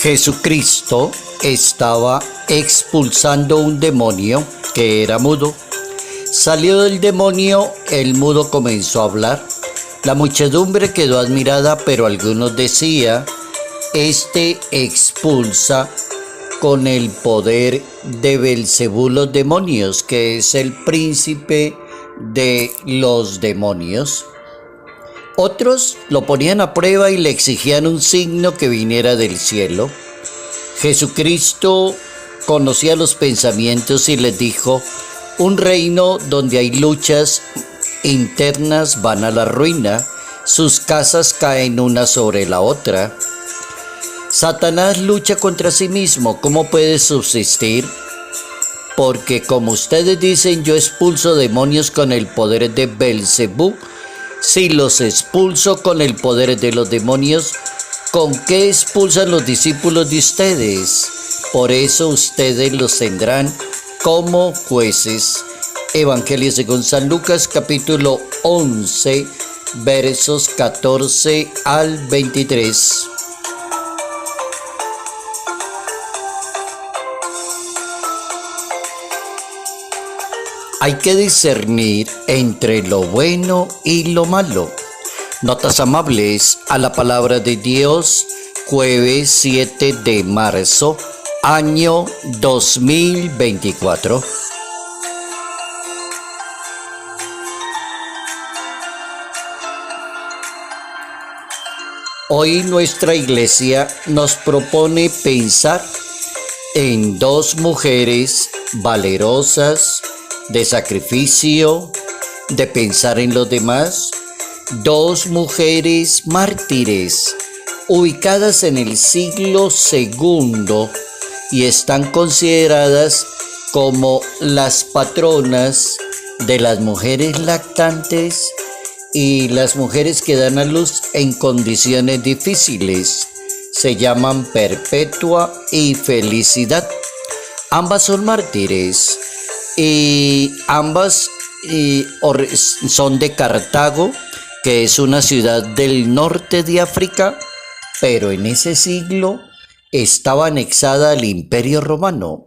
Jesucristo estaba expulsando un demonio que era mudo. Salió del demonio, el mudo comenzó a hablar. La muchedumbre quedó admirada, pero algunos decían: este expulsa con el poder de Belcebú los demonios, que es el príncipe de los demonios. Otros lo ponían a prueba y le exigían un signo que viniera del cielo. Jesucristo conocía los pensamientos y les dijo: un reino donde hay luchas internas van a la ruina, sus casas caen una sobre la otra. Satanás lucha contra sí mismo, ¿cómo puede subsistir? Porque como ustedes dicen, yo expulso demonios con el poder de Belcebú. Si los expulso con el poder de los demonios, ¿con qué expulsan los discípulos de ustedes? Por eso ustedes los tendrán como jueces. Evangelio según San Lucas, capítulo 11, versos 14 al 23. Hay que discernir entre lo bueno y lo malo. Notas amables a la palabra de Dios, jueves 7 de marzo, año 2024. Hoy nuestra iglesia nos propone pensar en dos mujeres valerosas, de sacrificio, de pensar en los demás, dos mujeres mártires ubicadas en el siglo II y están consideradas como las patronas de las mujeres lactantes y las mujeres que dan a luz en condiciones difíciles. Se llaman Perpetua y Felicidad. Ambas son mártires. Y ambas son de Cartago, que es una ciudad del norte de África, pero en ese siglo estaba anexada al Imperio Romano.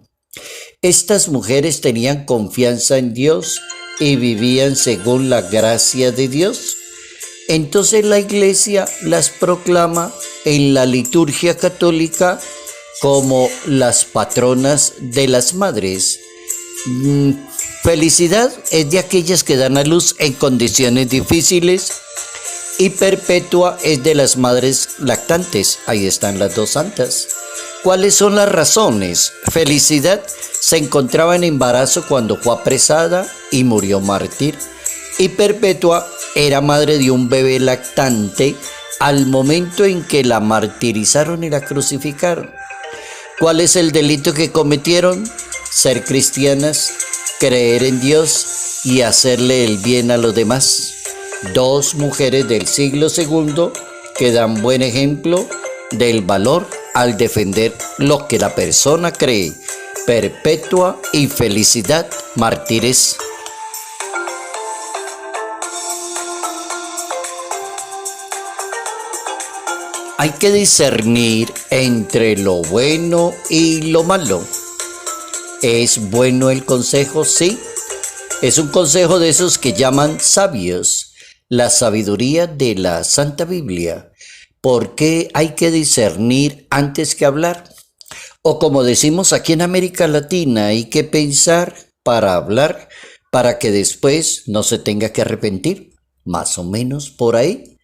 Estas mujeres tenían confianza en Dios y vivían según la gracia de Dios. Entonces la Iglesia las proclama en la liturgia católica como las patronas de las madres. Felicidad es de aquellas que dan a luz en condiciones difíciles y Perpetua es de las madres lactantes. Ahí están las dos santas. ¿Cuáles son las razones? Felicidad se encontraba en embarazo cuando fue apresada y murió mártir, y Perpetua era madre de un bebé lactante al momento en que la martirizaron y la crucificaron. ¿Cuál es el delito que cometieron? Ser cristianas, creer en Dios y hacerle el bien a los demás. Dos mujeres del siglo II que dan buen ejemplo del valor al defender lo que la persona cree. Perpetua y Felicidad, mártires. Hay que discernir entre lo bueno y lo malo. ¿Es bueno el consejo? Sí. Es un consejo de esos que llaman sabios, la sabiduría de la Santa Biblia. ¿Por qué hay que discernir antes que hablar? O como decimos aquí en América Latina, hay que pensar para hablar, para que después no se tenga que arrepentir. Más o menos por ahí.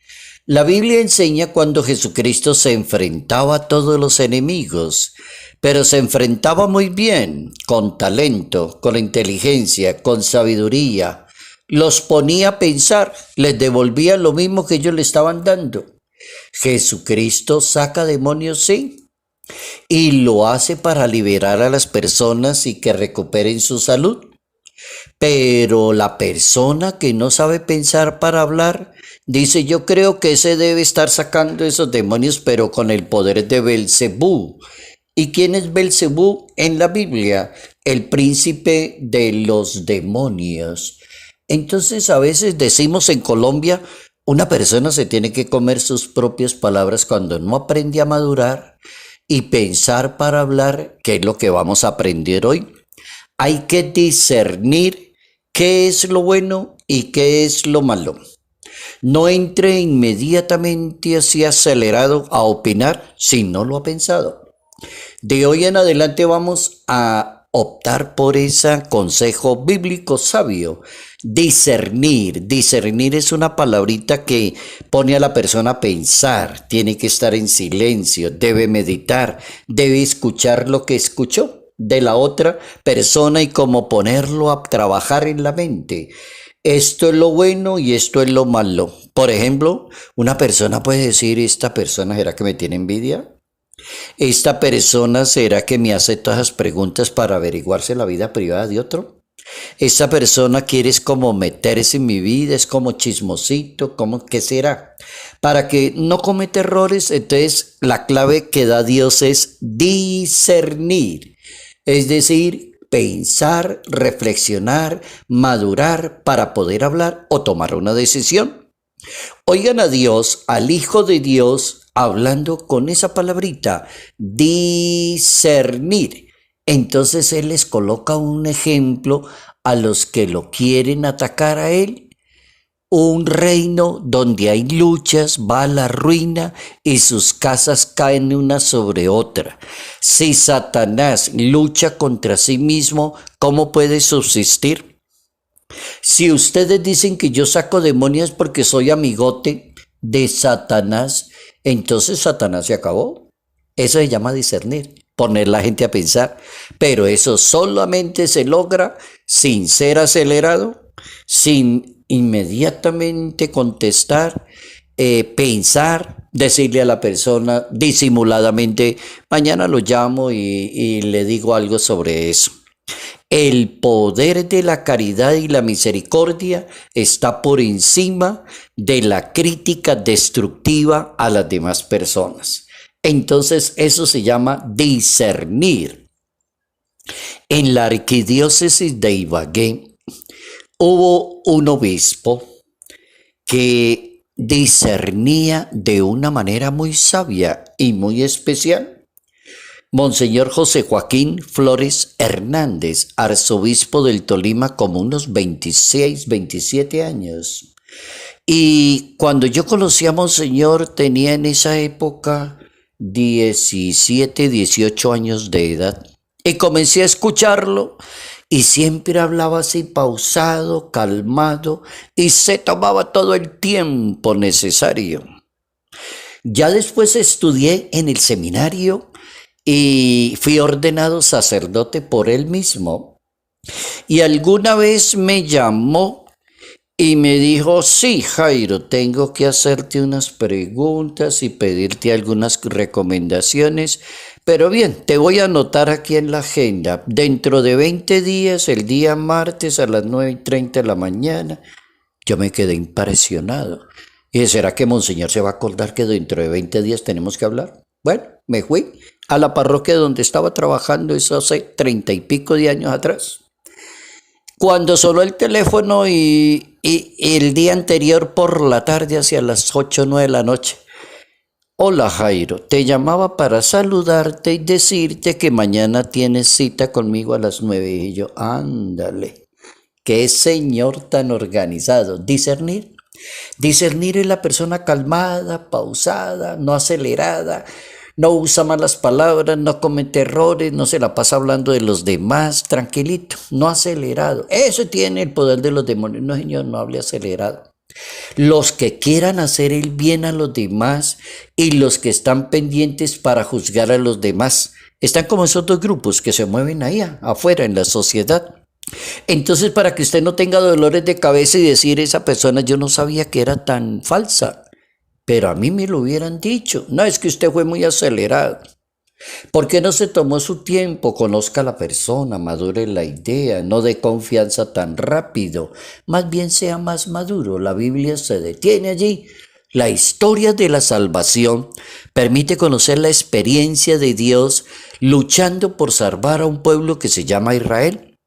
La Biblia enseña cuando Jesucristo se enfrentaba a todos los enemigos, pero se enfrentaba muy bien, con talento, con inteligencia, con sabiduría. Los ponía a pensar, les devolvía lo mismo que ellos le estaban dando. Jesucristo saca demonios, sí, y lo hace para liberar a las personas y que recuperen su salud. Pero la persona que no sabe pensar para hablar, dice: yo creo que ese debe estar sacando esos demonios, pero con el poder de Belcebú. ¿Y quién es Belcebú en la Biblia? El príncipe de los demonios. Entonces a veces decimos en Colombia, una persona se tiene que comer sus propias palabras cuando no aprende a madurar. y pensar para hablar, que es lo que vamos a aprender hoy. Hay que discernir qué es lo bueno y qué es lo malo. No entre inmediatamente así acelerado a opinar si no lo ha pensado. De hoy en adelante vamos a optar por ese consejo bíblico sabio. Discernir. Discernir es una palabrita que pone a la persona a pensar. Tiene que estar en silencio, debe meditar, debe escuchar lo que escuchó de la otra persona y cómo ponerlo a trabajar en la mente. Esto es lo bueno y esto es lo malo. Por ejemplo, una persona puede decir, ¿esta persona será que me tiene envidia? ¿Esta persona será que me hace todas las preguntas para averiguarse la vida privada de otro? ¿Esta persona quiere es como meterse en mi vida, es como chismosito, ¿cómo qué será? Para que no cometa errores, entonces la clave que da Dios es discernir. Es decir, pensar, reflexionar, madurar para poder hablar o tomar una decisión. Oigan a Dios, al Hijo de Dios, hablando con esa palabrita, discernir. Entonces Él les coloca un ejemplo a los que lo quieren atacar a Él. Un reino donde hay luchas, va a la ruina y sus casas caen una sobre otra. Si Satanás lucha contra sí mismo, ¿cómo puede subsistir? Si ustedes dicen que yo saco demonios porque soy amigote de Satanás, entonces Satanás se acabó. Eso se llama discernir, poner la gente a pensar. Pero eso solamente se logra sin ser acelerado, sin inmediatamente contestar, pensar, decirle a la persona disimuladamente, mañana lo llamo y le digo algo sobre eso. El poder de la caridad y la misericordia está por encima de la crítica destructiva a las demás personas. Entonces eso se llama discernir. En la arquidiócesis de Ibagué hubo un obispo que discernía de una manera muy sabia y muy especial. Monseñor José Joaquín Flores Hernández, arzobispo del Tolima, como unos 26, 27 años. Y cuando yo conocí a Monseñor tenía en esa época 17, 18 años de edad. Y comencé a escucharlo y siempre hablaba así pausado, calmado y se tomaba todo el tiempo necesario. Ya después estudié en el seminario y fui ordenado sacerdote por él mismo. Y alguna vez me llamó y me dijo, sí, Jairo, tengo que hacerte unas preguntas y pedirte algunas recomendaciones, pero bien, te voy a anotar aquí en la agenda. Dentro de 20 días, el día martes a las 9:30 de la mañana, yo me quedé impresionado. Y dije, ¿será que Monseñor se va a acordar que dentro de 20 días tenemos que hablar? Bueno, me fui a la parroquia donde estaba trabajando, eso hace 30 y pico de años atrás. Cuando sonó el teléfono y el día anterior por la tarde, hacia las 8 o 9 de la noche. Hola Jairo, te llamaba para saludarte y decirte que mañana tienes cita conmigo a las 9. Y yo, ándale, qué señor tan organizado. Discernir. Discernir es la persona calmada, pausada, no acelerada, no usa malas palabras, no comete errores, no se la pasa hablando de los demás, tranquilito, no acelerado. Eso tiene el poder de los demonios. No, señor, no hable acelerado. Los que quieran hacer el bien a los demás y los que están pendientes para juzgar a los demás, están como esos dos grupos que se mueven ahí afuera en la sociedad. Entonces, para que usted no tenga dolores de cabeza y decir, esa persona yo no sabía que era tan falsa, pero a mí me lo hubieran dicho. No, es que usted fue muy acelerado. ¿Por qué no se tomó su tiempo? Conozca a la persona, madure la idea, no dé confianza tan rápido. Más bien sea más maduro. La Biblia se detiene allí. La historia de la salvación permite conocer la experiencia de Dios luchando por salvar a un pueblo que se llama Israel.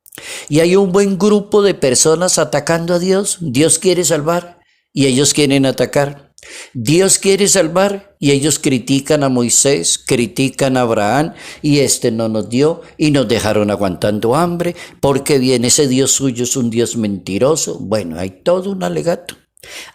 Y hay un buen grupo de personas atacando a Dios. Dios quiere salvar y ellos quieren atacar. Dios quiere salvar y ellos critican a Moisés, critican a Abraham y este no nos dio y nos dejaron aguantando hambre porque bien ese Dios suyo es un Dios mentiroso. Bueno, hay todo un alegato.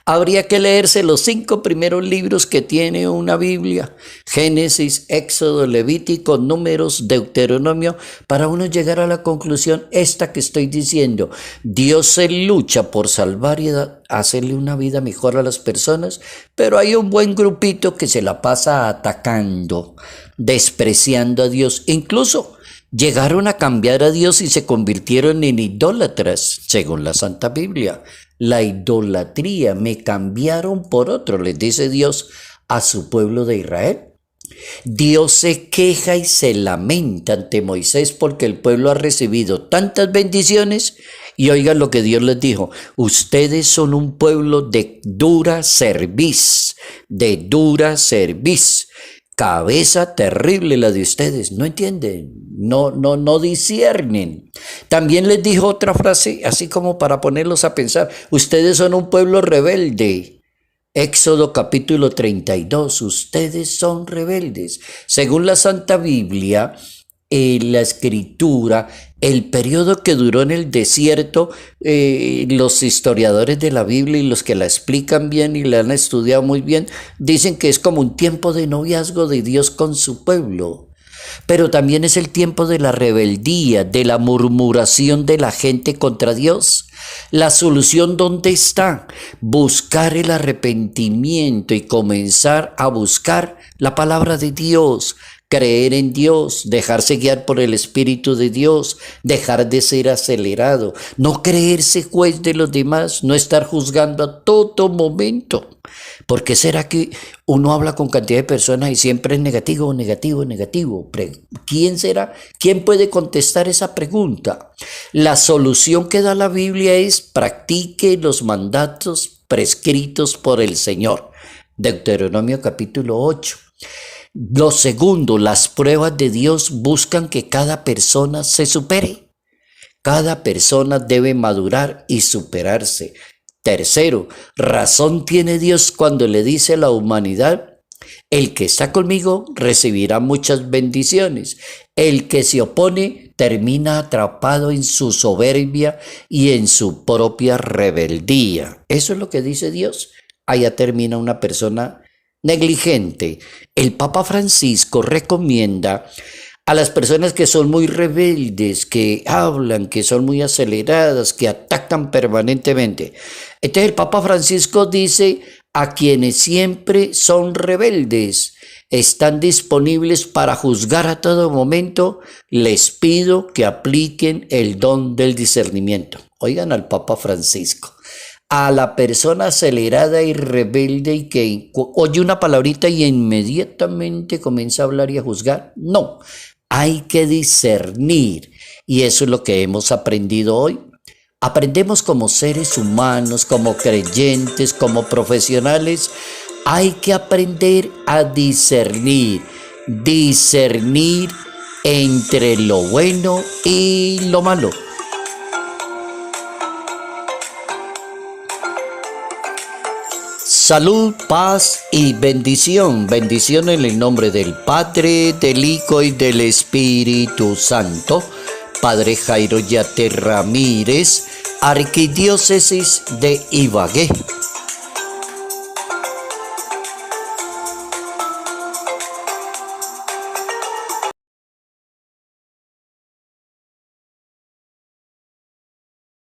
Habría que leerse los 5 primeros libros que tiene una Biblia: Génesis, Éxodo, Levítico, Números, Deuteronomio, para uno llegar a la conclusión esta que estoy diciendo. Dios se lucha por salvar y hacerle una vida mejor a las personas, pero hay un buen grupito que se la pasa atacando, despreciando a Dios. Incluso llegaron a cambiar a Dios y se convirtieron en idólatras, según la Santa Biblia. La idolatría, me cambiaron por otro, les dice Dios a su pueblo de Israel. Dios se queja y se lamenta ante Moisés porque el pueblo ha recibido tantas bendiciones y oigan lo que Dios les dijo: ustedes son un pueblo de dura cerviz, cabeza terrible la de ustedes, no entienden, no disciernen. También les dijo otra frase, así como para ponerlos a pensar: ustedes son un pueblo rebelde. Éxodo capítulo 32, ustedes son rebeldes. Según la Santa Biblia, la Escritura, el periodo que duró en el desierto, los historiadores de la Biblia y los que la explican bien y la han estudiado muy bien, dicen que es como un tiempo de noviazgo de Dios con su pueblo. Pero también es el tiempo de la rebeldía, de la murmuración de la gente contra Dios. La solución, ¿dónde está? Buscar el arrepentimiento y comenzar a buscar la palabra de Dios. Creer en Dios, dejarse guiar por el Espíritu de Dios, dejar de ser acelerado, no creerse juez de los demás, no estar juzgando a todo momento. ¿Por qué será que uno habla con cantidad de personas y siempre es negativo, negativo, negativo? ¿Quién será? ¿Quién puede contestar esa pregunta? La solución que da la Biblia es: practique los mandatos prescritos por el Señor. Deuteronomio capítulo 8. Lo segundo, las pruebas de Dios buscan que cada persona se supere. Cada persona debe madurar y superarse. Tercero, razón tiene Dios cuando le dice a la humanidad: el que está conmigo recibirá muchas bendiciones. El que se opone termina atrapado en su soberbia y en su propia rebeldía. Eso es lo que dice Dios. Allá termina una persona negligente. El Papa Francisco recomienda a las personas que son muy rebeldes, que hablan, que son muy aceleradas, que atacan permanentemente. Entonces el Papa Francisco dice: a quienes siempre son rebeldes, están disponibles para juzgar a todo momento, les pido que apliquen el don del discernimiento. Oigan al Papa Francisco. A la persona acelerada y rebelde y que oye una palabrita y inmediatamente comienza a hablar y a juzgar, no, hay que discernir. Y eso es lo que hemos aprendido hoy. Aprendemos como seres humanos, como creyentes, como profesionales. Hay que aprender a discernir entre lo bueno y lo malo. Salud, paz y bendición. Bendición en el nombre del Padre, del Hijo y del Espíritu Santo. Padre Jairo Yate Ramírez, Arquidiócesis de Ibagué.